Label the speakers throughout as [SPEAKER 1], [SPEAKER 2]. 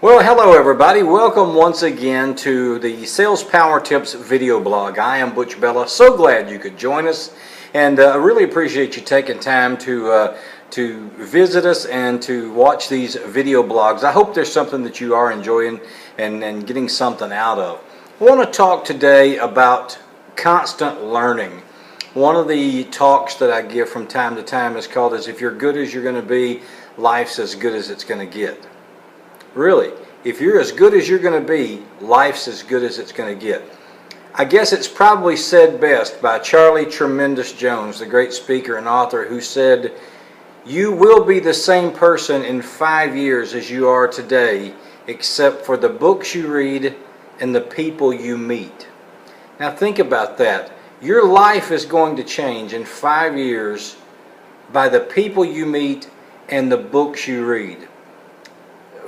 [SPEAKER 1] Well, hello everybody. Welcome once again to the Sales Power Tips video blog. I am Butch Bella. So glad you could join us, and I really appreciate you taking time to visit us and to watch these video blogs. I hope there's something that you are enjoying and getting something out of. I want to talk today about constant learning. One of the talks that I give from time to time is called "If you're good as you're going to be, life's as good as it's going to get." Really, if you're as good as you're going to be, life's as good as it's going to get. I guess it's probably said best by Charlie Tremendous Jones, the great speaker and author, who said, "You will be the same person in 5 years as you are today, except for the books you read and the people you meet." Now think about that. Your life is going to change in 5 years by the people you meet and the books you read.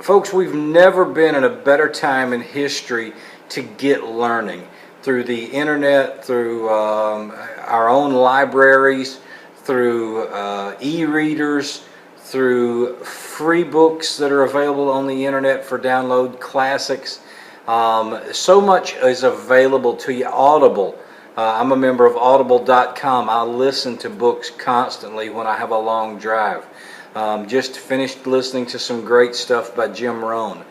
[SPEAKER 1] Folks, we've never been in a better time in history to get learning through the internet, through our own libraries, through e-readers, through free books that are available on the internet for download, classics. So much is available to you. Audible. I'm a member of audible.com. I listen to books constantly when I have a long drive. Just finished listening to some great stuff by Jim Rohn.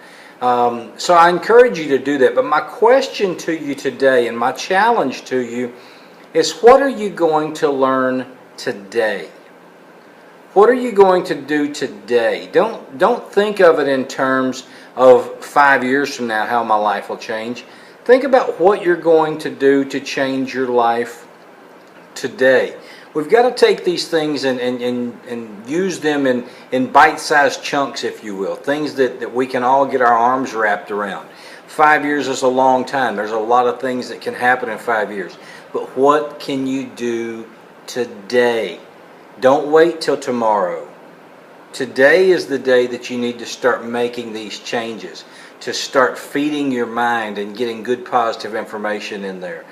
[SPEAKER 1] So I encourage you to do that. But my question to you today and my challenge to you is, what are you going to learn today? What are you going to do today? Don't think of it in terms of 5 years from now, how my life will change. Think about what you're going to do to change your life today. We've got to take these things and use them in bite-sized chunks, if you will, things that we can all get our arms wrapped around. 5 years is a long time. There's a lot of things that can happen in 5 years. But what can you do today? Don't wait till tomorrow. Today is the day that you need to start making these changes, to start feeding your mind and getting good positive information in there.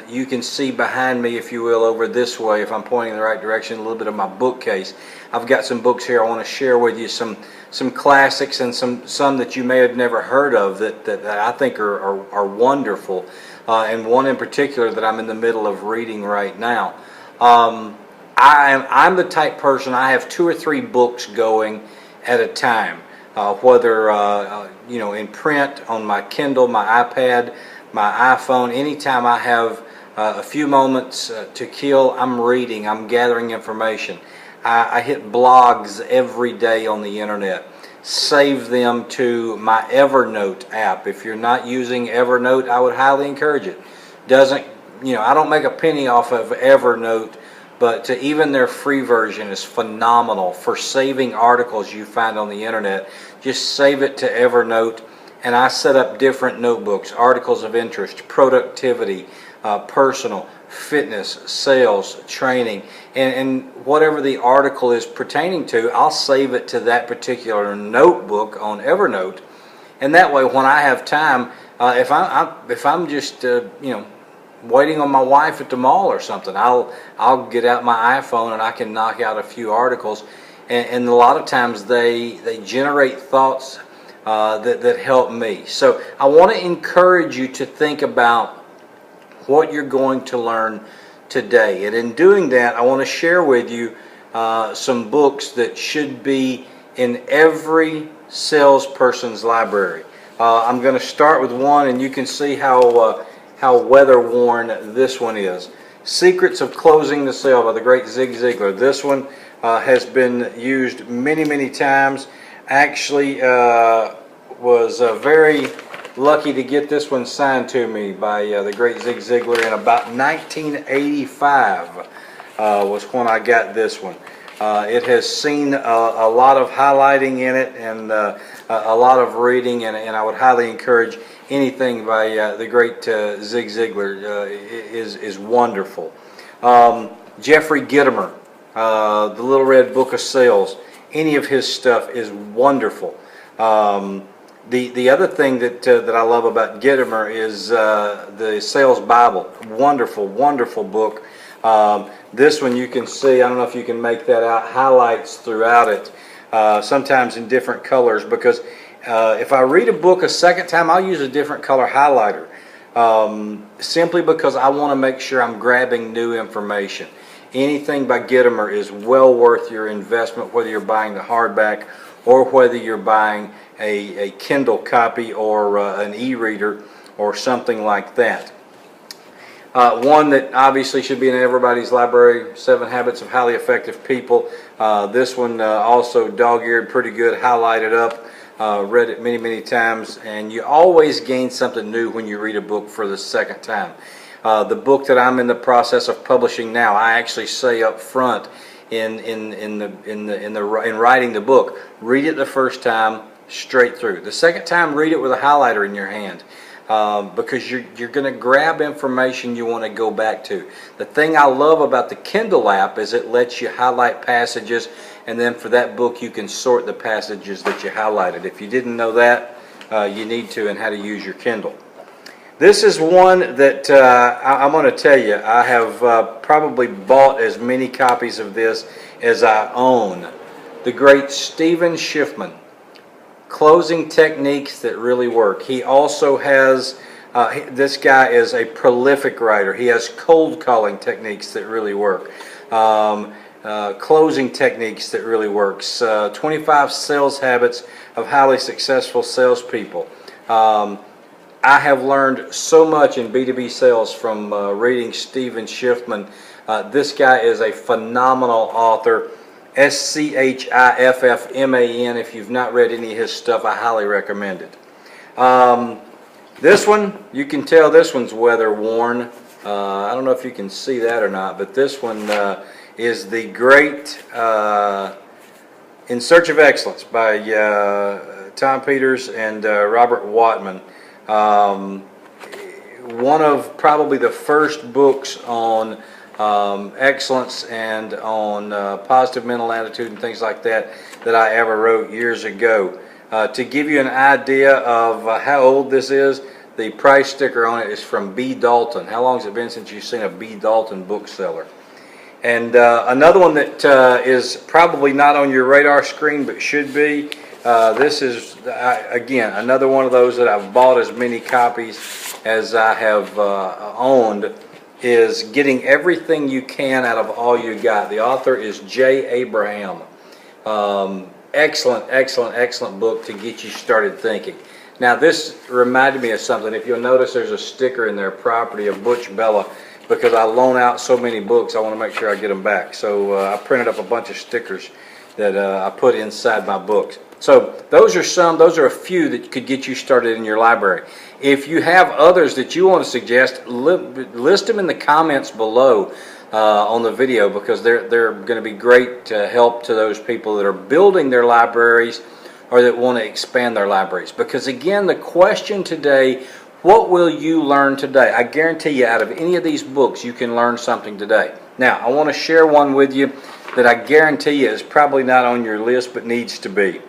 [SPEAKER 1] You can see behind me, if you will, over this way, if I'm pointing in the right direction, a little bit of my bookcase. I've got some books here I want to share with you, some classics and some that you may have never heard of that I think are wonderful, and one in particular that I'm in the middle of reading right now. I'm the type person, I have 2 or 3 books going at a time, whether in print, on my Kindle, my iPad, my iPhone. Anytime I have a few moments to kill, I'm reading, I'm gathering information. I hit blogs every day on the internet. Save them to my Evernote app. If you're not using Evernote, I would highly encourage it. I don't make a penny off of Evernote, but even their free version is phenomenal for saving articles you find on the internet. Just save it to Evernote. And I set up different notebooks: articles of interest, productivity, personal, fitness, sales, training, and whatever the article is pertaining to, I'll save it to that particular notebook on Evernote. And that way, when I have time, if I'm just waiting on my wife at the mall or something, I'll get out my iPhone and I can knock out a few articles. And a lot of times they generate thoughts that help me. So I want to encourage you to think about what you're going to learn today. And in doing that, I want to share with you some books that should be in every salesperson's library. I'm going to start with one, and you can see how weather-worn this one is. Secrets of Closing the Sale by the great Zig Ziglar. This one has been used many times. Actually, was very lucky to get this one signed to me by the great Zig Ziglar in about 1985 was when I got this one. It has seen a lot of highlighting in it and a lot of reading, and I would highly encourage anything by the great Zig Ziglar is wonderful. Jeffrey Gitomer, The Little Red Book of Sales. Any of his stuff is wonderful. The other thing that I love about Gitomer is the Sales Bible. Wonderful book. This one you can see, I don't know if you can make that out, highlights throughout it, sometimes in different colors, because If I read a book a second time, I'll use a different color highlighter, simply because I want to make sure I'm grabbing new information. Anything by Gitomer is well worth your investment, whether you're buying the hardback or whether you're buying a Kindle copy or an e-reader or something like that. One that obviously should be in everybody's library, 7 Habits of Highly Effective People. This one also dog-eared, pretty good, highlighted up. Read it many, many times, and you always gain something new when you read a book for the second time. The book that I'm in the process of publishing now, I actually say up front in writing the book, read it the first time straight through. The second time, read it with a highlighter in your hand. Because you're going to grab information you want to go back to. The thing I love about the Kindle app is it lets you highlight passages, and then for that book you can sort the passages that you highlighted. If you didn't know that, you need to, and how to use your Kindle. This is one that I'm going to tell you, I have probably bought as many copies of this as I own. The great Stephen Schiffman. Closing techniques that really work. He also has, this guy is a prolific writer. He has cold calling techniques that really work. Closing techniques that really works. 25 sales habits of highly successful salespeople. I have learned so much in B2B sales from reading Stephen Schiffman. This guy is a phenomenal author. Schiffman. If you've not read any of his stuff, I highly recommend it. This one, you can tell this one's weather worn. I don't know if you can see that or not, but this one is the great In Search of Excellence by Tom Peters and Robert Watman. One of probably the first books on excellence and on positive mental attitude and things like that that I ever wrote years ago. To give you an idea of how old this is, the price sticker on it is from B. Dalton. How long has it been since you've seen a B. Dalton bookseller? And another one that is probably not on your radar screen but should be, this is, again, another one of those that I've bought as many copies as I have owned, is Getting Everything You Can Out of All You Got. The author is J. Abraham. Excellent, excellent, excellent book to get you started thinking. Now this reminded me of something. If you'll notice, there's a sticker in there, property of Butch Bella, because I loan out so many books, I want to make sure I get them back. So I printed up a bunch of stickers that I put inside my books. So those are a few that could get you started in your library. If you have others that you want to suggest, list them in the comments below on the video, because they're going to be great help to those people that are building their libraries or that want to expand their libraries. Because again, the question today, what will you learn today? I guarantee you, out of any of these books, you can learn something today. Now, I want to share one with you that I guarantee you is probably not on your list but needs to be.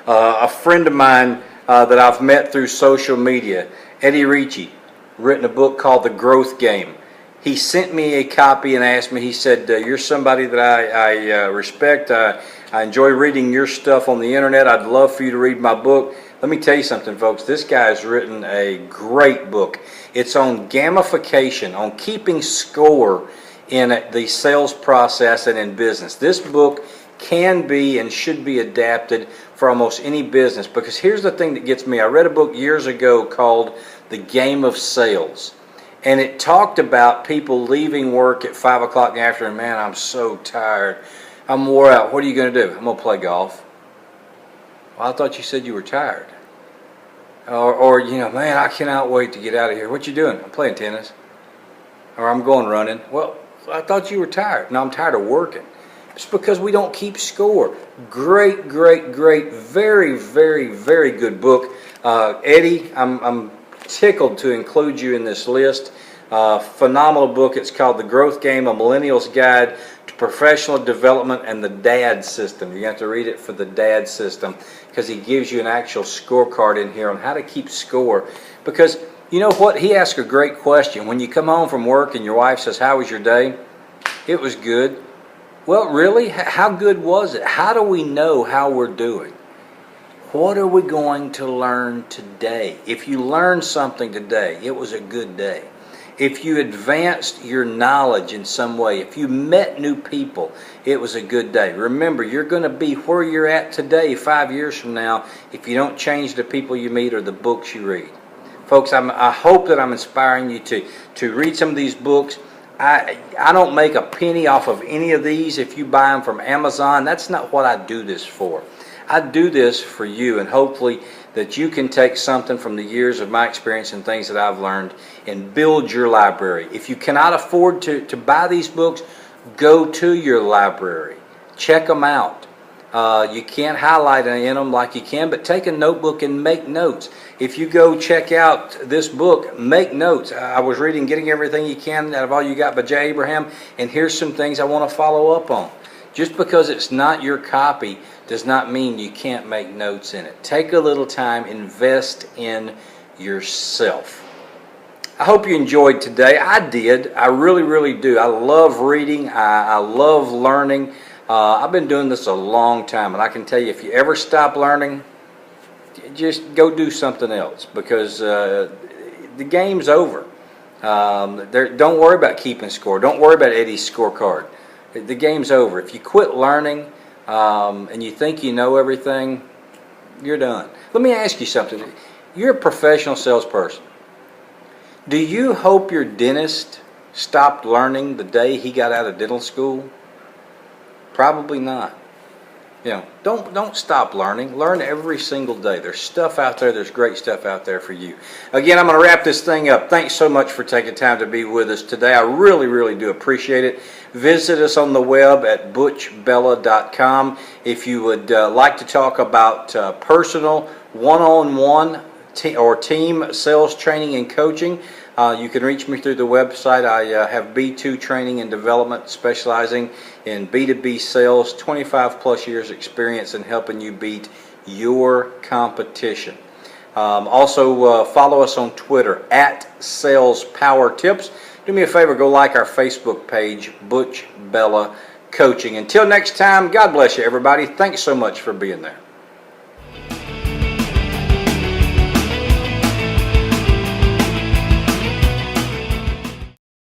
[SPEAKER 1] A friend of mine that I've met through social media, Eddie Ricci, written a book called The Growth Game. He sent me a copy and asked me, he said, you're somebody that I respect. I enjoy reading your stuff on the internet. I'd love for you to read my book. Let me tell you something, folks. This guy has written a great book. It's on gamification, on keeping score in the sales process and in business. This book can be and should be adapted for almost any business, because here's the thing that gets me. I read a book years ago called The Game of Sales, and it talked about people leaving work at 5 o'clock in the afternoon. Man, I'm so tired. I'm wore out. What are you going to do? I'm going to play golf. Well, I thought you said you were tired. Or man, I cannot wait to get out of here. What you doing? I'm playing tennis. Or I'm going running. Well, I thought you were tired. No, I'm tired of working. It's because we don't keep score. Great, great, great, very, very, very good book. Eddie, I'm tickled to include you in this list. Phenomenal book. It's called The Growth Game, A Millennial's Guide to Professional Development and the DAD System. You have to read it for the DAD System, because he gives you an actual scorecard in here on how to keep score. Because you know what? He asked a great question. When you come home from work and your wife says, "How was your day?" "It was good." Well, really? How good was it? How do we know how we're doing? What are we going to learn today? If you learned something today, it was a good day. If you advanced your knowledge in some way, if you met new people, it was a good day. Remember, you're going to be where you're at today 5 years from now if you don't change the people you meet or the books you read. Folks, I hope that I'm inspiring you to read some of these books. I don't make a penny off of any of these if you buy them from Amazon. That's not what I do this for. I do this for you, and hopefully that you can take something from the years of my experience and things that I've learned and build your library. If you cannot afford to buy these books, go to your library. Check them out. You can't highlight in them like you can, but take a notebook and make notes. If you go check out this book, make notes. I was reading Getting Everything You Can Out of All You Got by Jay Abraham, and here's some things I want to follow up on. Just because it's not your copy does not mean you can't make notes in it. Take a little time, invest in yourself. I hope you enjoyed today. I did. I really, really do. I love reading. I love learning. I've been doing this a long time, and I can tell you, if you ever stop learning, just go do something else, because the game's over. Don't worry about keeping score. Don't worry about Eddie's scorecard. The game's over. If you quit learning and you think you know everything, you're done. Let me ask you something. You're a professional salesperson. Do you hope your dentist stopped learning the day he got out of dental school? Probably not. You know, don't stop learning. Learn every single day. There's stuff out there. There's great stuff out there for you. Again, I'm going to wrap this thing up. Thanks so much for taking time to be with us today. I really, really do appreciate it. Visit us on the web at butchbella.com. If you would like to talk about personal, one-on-one or team sales training and coaching, you can reach me through the website. I have B2 Training and Development, specializing in B2B sales, 25 plus years experience in helping you beat your competition. Also, follow us on Twitter at Sales Power Tips. Do me a favor, go like our Facebook page, Butch Bella Coaching. Until next time, God bless you, everybody. Thanks so much for being there.